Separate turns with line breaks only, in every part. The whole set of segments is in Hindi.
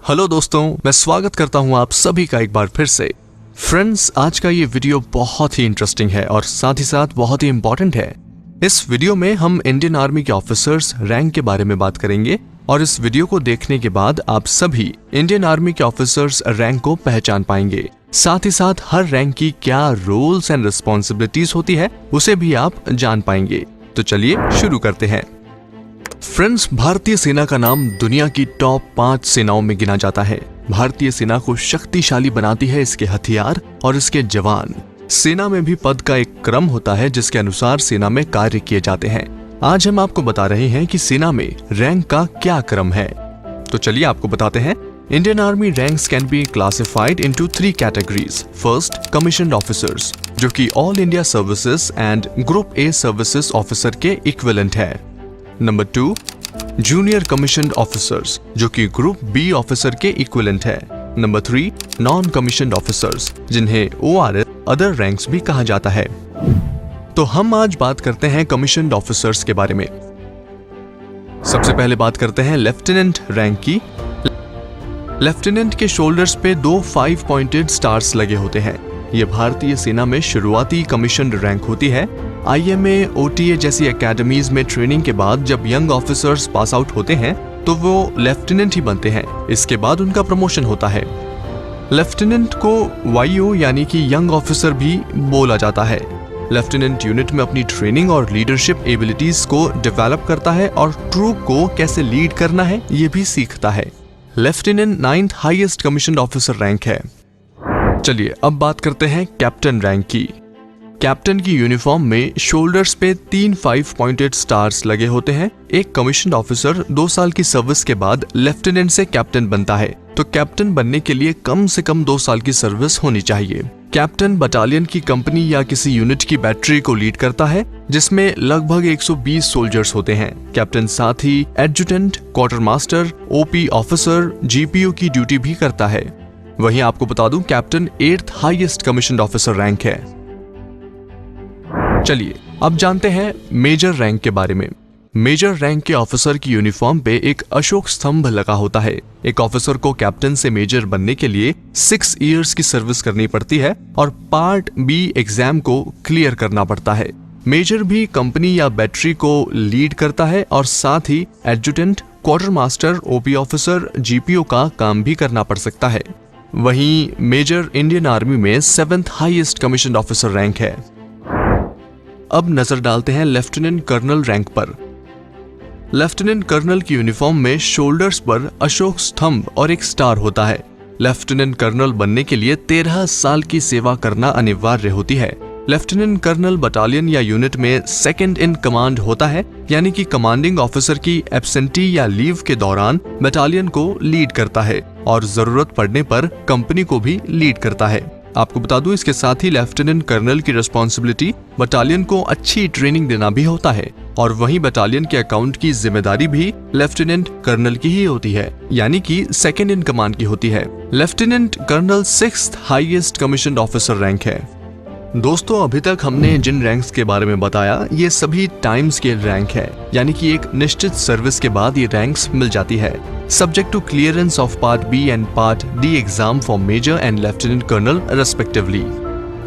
हेलो दोस्तों, मैं स्वागत करता हूं आप सभी का एक बार फिर से। फ्रेंड्स, आज का ये वीडियो बहुत ही इंटरेस्टिंग है और साथ ही साथ बहुत ही इंपॉर्टेंट है। इस वीडियो में हम इंडियन आर्मी के ऑफिसर्स रैंक के बारे में बात करेंगे और इस वीडियो को देखने के बाद आप सभी इंडियन आर्मी के ऑफिसर्स रैंक को पहचान पाएंगे। साथ ही साथ हर रैंक की क्या रोल्स एंड रिस्पॉन्सिबिलिटीज होती है उसे भी आप जान पाएंगे। तो चलिए शुरू करते हैं। फ्रेंड्स, भारतीय सेना का नाम दुनिया की टॉप 5 सेनाओं में गिना जाता है। भारतीय सेना को शक्तिशाली बनाती है इसके हथियार और इसके जवान। सेना में भी पद का एक क्रम होता है जिसके अनुसार सेना में कार्य किए जाते हैं। आज हम आपको बता रहे हैं कि सेना में रैंक का क्या क्रम है। तो चलिए आपको बताते हैं। Indian army ranks can be classified into 3 categories. First, commissioned officers, जो कि all India services and group A services officer के इक्विवेलेंट है। नंबर 2, जूनियर कमीशन्ड ऑफिसर्स, जो कि ग्रुप बी ऑफिसर के इक्विवेलेंट है। नंबर 3, नॉन कमीशन्ड ऑफिसर्स, जिन्हें ORS अदर रैंक्स भी कहा जाता है। तो हम आज बात करते हैं कमीशन्ड ऑफिसर्स के बारे में। सबसे पहले बात करते हैं लेफ्टिनेंट रैंक की। लेफ्टिनेंट के शोल्डर्स पे 2 5 पॉइंटेड स्टार्स लगे होते हैं। ये भारतीय सेना में शुरुआती कमीशन्ड रैंक होती है। IMA, OTA जैसी एकेडमीज में ट्रेनिंग के बाद जब यंग ऑफिसर्स पास आउट होते हैं तो वो लेफ्टिनेंट ही बनते हैं। इसके बाद उनका प्रमोशन होता है। लेफ्टिनेंट को YO यानी कि यंग ऑफिसर भी बोला जाता है। लेफ्टिनेंट यूनिट में अपनी ट्रेनिंग और लीडरशिप एबिलिटीज को डेवलप करता है और ट्रूप को कैसे लीड करना है ये भी सीखता है। Lieutenant 9th highest commissioned officer rank है। चलिए अब बात करते हैं कैप्टन रैंक की। कैप्टन की यूनिफॉर्म में शोल्डर्स पे 3 5 पॉइंटेड स्टार्स लगे होते हैं। एक कमीशन्ड ऑफिसर 2 साल की सर्विस के बाद लेफ्टिनेंट से कैप्टन बनता है, तो कैप्टन बनने के लिए कम से कम 2 साल की सर्विस होनी चाहिए। कैप्टन बटालियन की कंपनी या किसी यूनिट की बैटरी को लीड करता है जिसमें लगभग 120 सोल्जर्स होते हैं। कैप्टन साथ ही adjutant, quarter master, OP officer, GPO की ड्यूटी भी करता है। वहीं आपको बता दूं, captain 8th highest commissioned officer rank है। चलिए अब जानते हैं मेजर रैंक के बारे में। मेजर रैंक के ऑफिसर की यूनिफॉर्म पे एक अशोक स्तंभ लगा होता है। एक ऑफिसर को कैप्टन से मेजर बनने के लिए 6 इयर्स की सर्विस करनी पड़ती है और पार्ट B एग्जाम को क्लियर करना पड़ता है। मेजर भी कंपनी या बैटरी को लीड करता है और साथ ही adjutant, quarter master, OP officer, GPO का काम भी करना पड़ सकता है। वहीं मेजर इंडियन आर्मी में 7th highest commissioned officer rank है। अब नजर डालते हैं लेफ्टिनेंट कर्नल रैंक पर। लेफ्टिनेंट कर्नल की यूनिफॉर्म में शोल्डर्स पर अशोक स्तंभ और एक स्टार होता है। लेफ्टिनेंट कर्नल बनने के लिए 13 साल की सेवा करना अनिवार्य होती है। लेफ्टिनेंट कर्नल बटालियन या यूनिट में सेकंड इन कमांड होता है, यानी कि कमांडिंग ऑफिसर की एब्सेंटी या लीव के दौरान बटालियन को लीड करता है और जरूरत पड़ने पर कंपनी को भी लीड करता है। आपको बता दूं, इसके साथ ही लेफ्टिनेंट कर्नल की रिस्पॉन्सिबिलिटी बटालियन को अच्छी ट्रेनिंग देना भी होता है और वहीं बटालियन के अकाउंट की जिम्मेदारी भी लेफ्टिनेंट कर्नल की ही होती है, यानी कि सेकंड इन कमांड की होती है। Lieutenant colonel 6th highest commissioned officer rank है। दोस्तों, अभी तक हमने जिन रैंक्स के बारे में बताया ये सभी टाइम स्केल रैंक है, यानी कि एक निश्चित सर्विस के बाद ये रैंक्स मिल जाती है। Subject to clearance of part B and part D exam for major and lieutenant colonel respectively.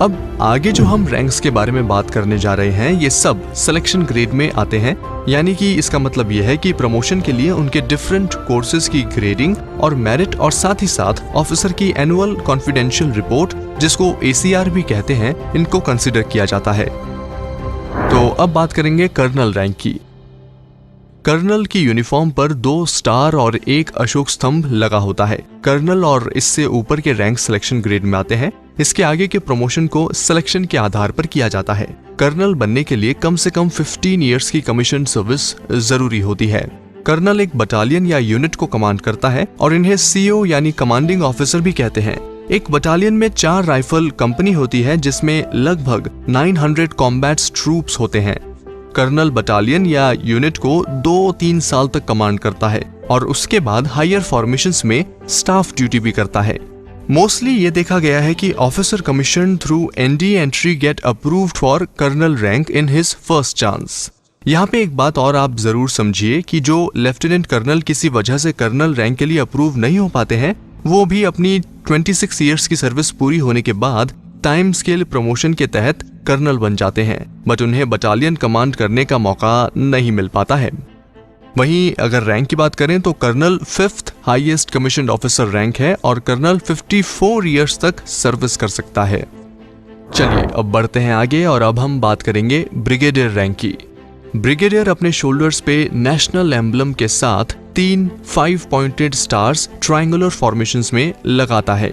अब आगे जो हम रैंक्स के बारे में बात करने जा रहे हैं ये सब सिलेक्शन ग्रेड में आते हैं, यानी कि इसका मतलब यह है कि प्रमोशन के लिए उनके डिफरेंट कोर्सेज की ग्रेडिंग और मेरिट और साथ ही साथ ऑफिसर की एनुअल कॉन्फिडेंशियल रिपोर्ट, जिसको ACR भी कहते हैं, इनको कंसिडर किया जाता है। तो अब बात करेंगे कर्नल रैंक की। कर्नल की यूनिफॉर्म पर 2 स्टार और एक अशोक स्तंभ लगा होता है। कर्नल और इससे ऊपर के रैंक सिलेक्शन ग्रेड में आते हैं। इसके आगे के प्रमोशन को सिलेक्शन के आधार पर किया जाता है। कर्नल बनने के लिए कम से कम 15 इयर्स की कमीशन सर्विस जरूरी होती है। कर्नल एक बटालियन या यूनिट को कमांड करता है और इन्हें CO यानी कमांडिंग ऑफिसर भी कहते हैं। एक बटालियन में 4 राइफल कंपनी होती है जिसमें लगभग 900 कॉम्बैट ट्रूप्स होते हैं। कर्नल बटालियन या यूनिट को 2-3 साल तक कमांड करता है और उसके बाद हायर फॉर्मेशंस में स्टाफ ड्यूटी भी करता है। मोस्टली ये देखा गया है कि officer commission through ND entry get approved for colonel rank in his first chance. यहाँ पे एक बात और आप जरूर समझिए कि जो लेफ्टिनेंट कर्नल किसी वजह से कर्नल रैंक के लिए अप्रूव नहीं हो पाते हैं, वो भी अपनी 26 इयर्स की सर्विस पूरी होने के बाद टाइम स्केल प्रमोशन के तहत कर्नल बन जाते हैं, बट उन्हें बटालियन कमांड करने का मौका नहीं मिल पाता है। वहीं अगर रैंक की बात करें तो colonel 5th highest commissioned officer rank है और कर्नल 54 इयर्स तक सर्विस कर सकता है। चलिए अब बढ़ते हैं आगे और अब हम बात करेंगे ब्रिगेडियर रैंक की। ब्रिगेडियर अपने शोल्डर्स पे नेशनल एम्बलम के साथ 3 5 पॉइंटेड स्टार्स ट्रायंगुलर फॉर्मेशंस में लगाता है।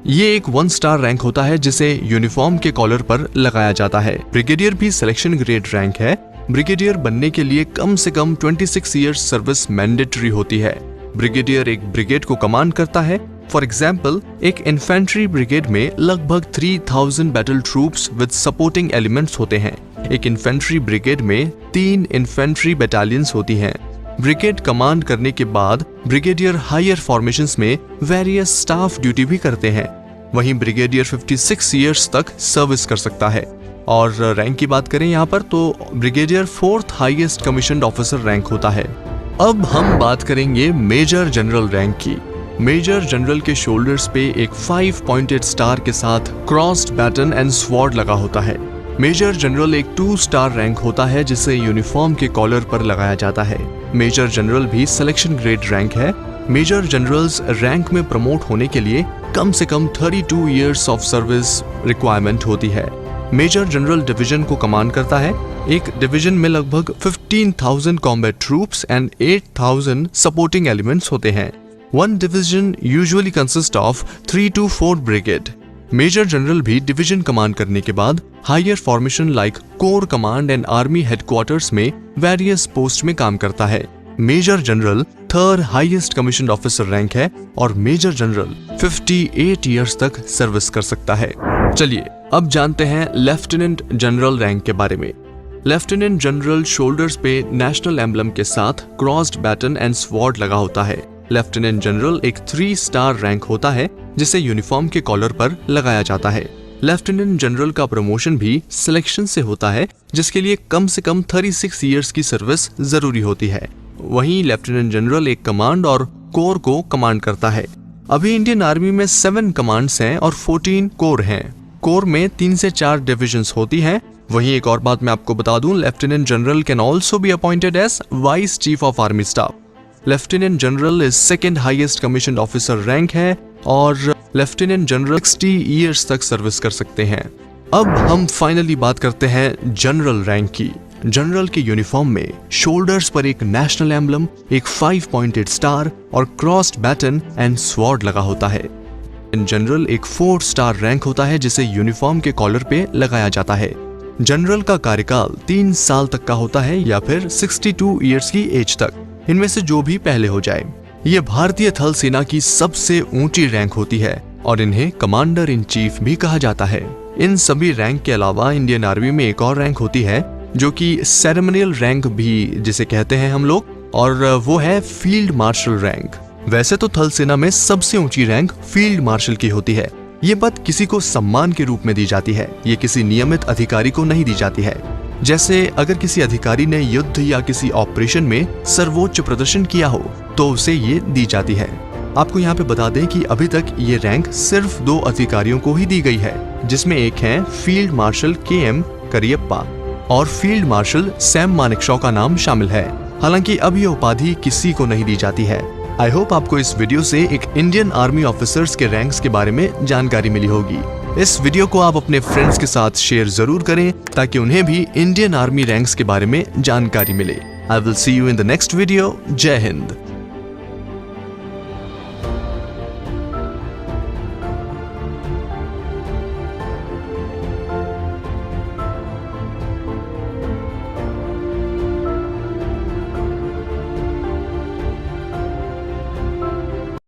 ये एक 1 स्टार रैंक होता है जिसे यूनिफॉर्म के कॉलर पर लगाया जाता है। ब्रिगेडियर भी सिलेक्शन ग्रेड रैंक है। ब्रिगेडियर बनने के लिए कम से कम 26 इयर्स सर्विस मैंडेटरी होती है। ब्रिगेडियर एक ब्रिगेड को कमांड करता है। फॉर एग्जाम्पल, एक इन्फेंट्री ब्रिगेड में लगभग 3000 battle troops with supporting elements होते हैं। एक इन्फेंट्री ब्रिगेड में 3 इन्फेंट्री बटालियंस होती हैं। ब्रिगेड कमांड करने के बाद ब्रिगेडियर हायर फॉर्मेशंस में वेरियस स्टाफ ड्यूटी भी करते हैं। वहीं ब्रिगेडियर 56 इयर्स तक सर्विस कर सकता है। और रैंक की बात करें यहाँ पर तो brigadier 4th highest commissioned officer rank होता है। अब हम बात करेंगे मेजर जनरल रैंक की। मेजर जनरल के शोल्डर्स पे एक 5 पॉइंटेड स्टार के साथ क्रॉस्ड बैटन एंड स्वॉर्ड लगा होता है। मेजर जनरल एक 2 स्टार रैंक होता है जिसे यूनिफॉर्म के कॉलर पर लगाया जाता है। मेजर जनरल भी सिलेक्शन ग्रेड रैंक है। मेजर जनरल्स रैंक में प्रमोट होने के लिए कम से कम 32 इयर्स ऑफ सर्विस रिक्वायरमेंट होती है। मेजर जनरल डिवीजन को कमांड करता है। एक डिवीजन में लगभग 15,000 combat troops and 8,000 supporting elements होते हैं। One division usually consists of 3 to 4 brigade. Major general भी डिवीजन कमांड करने के बाद higher formation like corps command and army headquarters में वेरियस पोस्ट में काम करता है। Major general 3rd highest commissioned officer rank है और मेजर जनरल 58 इयर्स तक सर्विस कर सकता है। चलिए अब जानते हैं लेफ्टिनेंट जनरल रैंक के बारे में। लेफ्टिनेंट जनरल शोल्डर्स पे नेशनल एम्बलम के साथ क्रॉस्ड बैटन एंड स्वॉर्ड लगा होता है। लेफ्टिनेंट जनरल एक 3 स्टार रैंक होता है जिसे यूनिफॉर्म के कॉलर पर लगाया जाता है। लेफ्टिनेंट जनरल का प्रमोशन भी सिलेक्शन से होता है जिसके लिए कम से कम 36 इयर्स की सर्विस जरूरी होती है। वहीं लेफ्टिनेंट जनरल एक कमांड और कोर को कमांड करता है। अभी इंडियन आर्मी में 7 कमांड्स हैं और 14 कोर हैं। कोर में 3 से 4 डिविजन्स होती हैं। वहीं एक और बात मैं आपको बता दूं, lieutenant general can also be appointed as vice chief of army staff. Lieutenant general is 2nd highest commissioned officer rank है और लेफ्टिनेंट जनरल 60 इयर्स तक सर्विस कर सकते हैं। अब हम फाइनली बात करते हैं जनरल रैंक की। जनरल के यूनिफॉर्म में शोल्डर्स पर एक नेशनल एम्बलम, एक 5 पॉइंटेड स्टार और क्रॉस्ड बैटन एंड स्वॉर्ड लगा होता है। जनरल एक 4 स्टार रैंक होता है जिसे यूनिफॉर्म के कॉलर पे लगाया जाता है। जनरल का कार्यकाल 3 साल तक का होता है या फिर 62 इयर्स की एज तक, इनमें से जो भी पहले हो जाए। ये भारतीय थल सेना की सबसे ऊंची रैंक होती है और इन्हें कमांडर इन चीफ भी कहा जाता है। इन सभी रैंक के अलावा इंडियन आर्मी में एक और रैंक होती है जो कि सेरेमनियल रैंक भी जिसे कहते हैं हम लोग, और वो है फील्ड मार्शल रैंक। वैसे तो थल सेना में सबसे ऊंची रैंक फील्ड मार्शल की होती है। ये पद किसी को सम्मान के रूप में दी जाती है, ये किसी नियमित अधिकारी को नहीं दी जाती है। जैसे अगर किसी अधिकारी ने युद्ध या किसी ऑपरेशन में सर्वोच्च प्रदर्शन किया हो तो उसे ये दी जाती है। आपको यहाँ पे बता दें कि अभी तक ये रैंक सिर्फ 2 अधिकारियों को ही दी गई है, जिसमें एक है फील्ड मार्शल KM करियप्पा और फील्ड मार्शल सैम मानेकशॉ का नाम शामिल है। हालांकि अब ये उपाधि किसी को नहीं दी जाती है। आई होप आपको इस वीडियो से एक इंडियन आर्मी ऑफिसर्स के रैंक्स के बारे में जानकारी मिली होगी। इस वीडियो को आप अपने फ्रेंड्स के साथ शेयर जरूर करें ताकि उन्हें भी इंडियन आर्मी रैंक्स के बारे में जानकारी मिले। I will see you in the next video. जय हिंद।